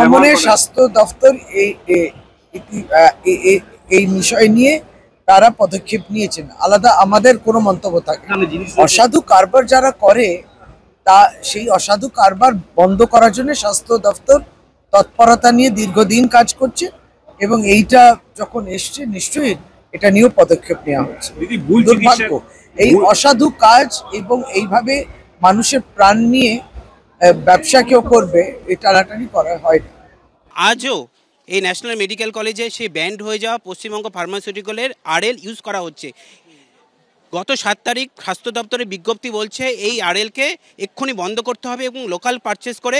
বর্তমানে স্বাস্থ্য দপ্তর এই বিষয় নিয়ে তারা পদক্ষেপ নিয়েছেন, আলাদা আমাদের কোনো মন্তব্য থাকে। অসাধু কারবার যারা করে তা সেই অসাধু কারবার বন্ধ করার জন্য স্বাস্থ্য দপ্তর তৎপরতা নিয়ে দীর্ঘদিন কাজ করছে এবং এইটা যখন এসছে নিশ্চয়ই এটা নিয়েও পদক্ষেপ নেওয়া হচ্ছে। দুর্ভাগ্য এই অসাধু কাজ এবং এইভাবে মানুষের প্রাণ নিয়ে ব্যবসা কেউ করবে, এটা টানাটানি করা হয় না। আজও এই ন্যাশনাল মেডিকেল কলেজে সেই ব্যান্ড হয়ে যাওয়া পশ্চিমবঙ্গ ফার্মাসিউটিক্যালের আরএল ইউজ করা হচ্ছে। গত 7 তারিখ স্বাস্থ্য দপ্তরের বিজ্ঞপ্তি বলছে এই আরএলকে এক্ষুনি বন্ধ করতে হবে এবং লোকাল পারচেস করে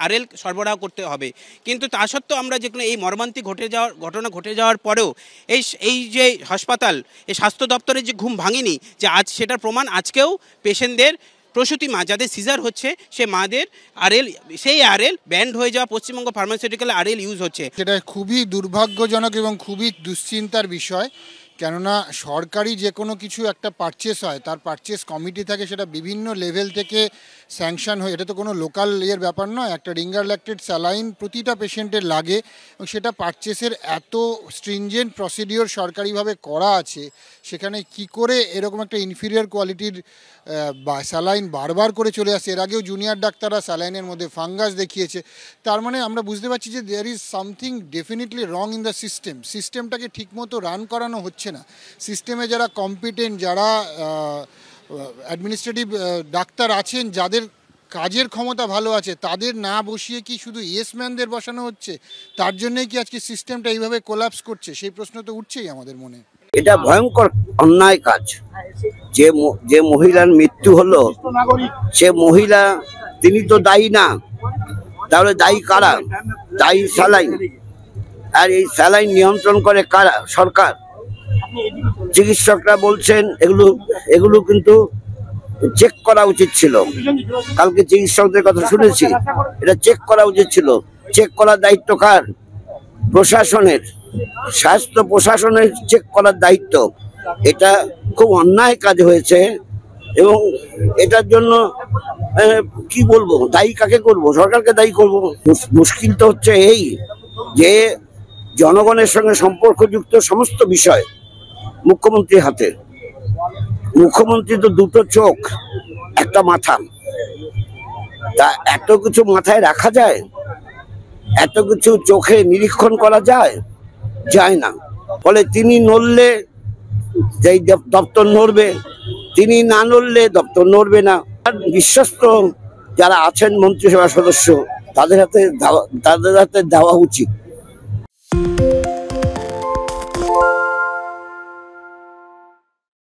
আরএল সরবরাহ করতে হবে। কিন্তু তা সত্ত্বেও আমরা যেখানে এই মর্মান্তিক ঘটনা ঘটে যাওয়ার পরেও এই যে হাসপাতাল, এই স্বাস্থ্য দপ্তরের যে ঘুম ভাঙেনি, যে আজ সেটার প্রমাণ আজকেও পেশেন্টদের প্রসূতি মা যাদের সিজার হচ্ছে সে মাদের সেই আরএল ব্যান্ড হয়ে যাওয়া পশ্চিমবঙ্গ ফার্মাসিউটিক্যাল আরএল ইউজ হচ্ছে। সেটা খুবই দুর্ভাগ্যজনক এবং খুবই দুশ্চিন্তার বিষয়, কেননা সরকারি যে কোনো কিছু একটা পারচেস হয় তার পারচেস কমিটি থাকে, সেটা বিভিন্ন লেভেল থেকে স্যাংশন হয়। এটা তো কোনো লোকাল ব্যাপার নয়। একটা রিঙ্গার ল্যাকটেড স্যালাইন প্রতিটা পেশেন্টের লাগে এবং সেটা পারচেসের এত স্ট্রিনজেন্ট প্রসিডিওর সরকারিভাবে করা আছে, সেখানে কি করে এরকম একটা ইনফিরিয়ার কোয়ালিটির স্যালাইন বারবার করে চলে আসে। এর আগেও জুনিয়র ডাক্তাররা স্যালাইনের মধ্যে ফাঙ্গাস দেখিয়েছে। তার মানে আমরা বুঝতে পারছি যে there is something definitely wrong in the সিস্টেমটাকে ঠিকমতো রান করানো হচ্ছে না। সিস্টেমে যারা কম্পিটেন্ট, যারা অ্যাডমিনিস্ট্রেটিভ ডাক্তার আছেন, যাদের কাজের ক্ষমতা ভালো আছে, তাদের না বসিয়ে কি শুধু ইয়েসম্যানদের বসানো হচ্ছে? তার জন্যই কি আজকে সিস্টেমটা এইভাবে কোলাপস করছে? সেই প্রশ্ন তো উঠছেই আমাদের মনে। এটা ভয়ঙ্কর অন্যায় কাজ। যে মহিলার মৃত্যু হলো, সে মহিলা তিনি তো দায়ী না, তাহলে দায়ী কারা? দায়ী স্যালাইন। আর এই স্যালাইন নিয়ন্ত্রণ করে কারা? সরকার। চিকিৎসকরা বলছেন এগুলো কিন্তু চেক করা উচিত ছিল। কালকে চিকিৎসকদের কথা শুনেছি, এটা চেক করা উচিত ছিল। চেক করার দায়িত্ব কার? প্রশাসনের, স্বাস্থ্য প্রশাসনের চেক করার দায়িত্ব। এটা খুব অন্যায় কাজ হয়েছে এবং এটার জন্য কি বলবো, দায়ী কাকে করব? সরকারকে দায়ী করব? মুশকিল তো হচ্ছে এই যে জনগণের সঙ্গে সম্পর্কযুক্ত সমস্ত বিষয় মুখ্যমন্ত্রীর হাতে। মুখ্যমন্ত্রী তো দুটো চোখ, একটা মাথা। তা এত কিছু মাথায় রাখা যায়? এত কিছু চোখে নিরীক্ষণ করা যায়? যায় না। ফলে তিনি নড়লে যেই দপ্তর নড়বে, তিনি না নড়লে দপ্তর নড়বে না। আর বিশ্বস্ত যারা আছেন মন্ত্রিসভা সদস্য, তাদের হাতে দেওয়া উচিত।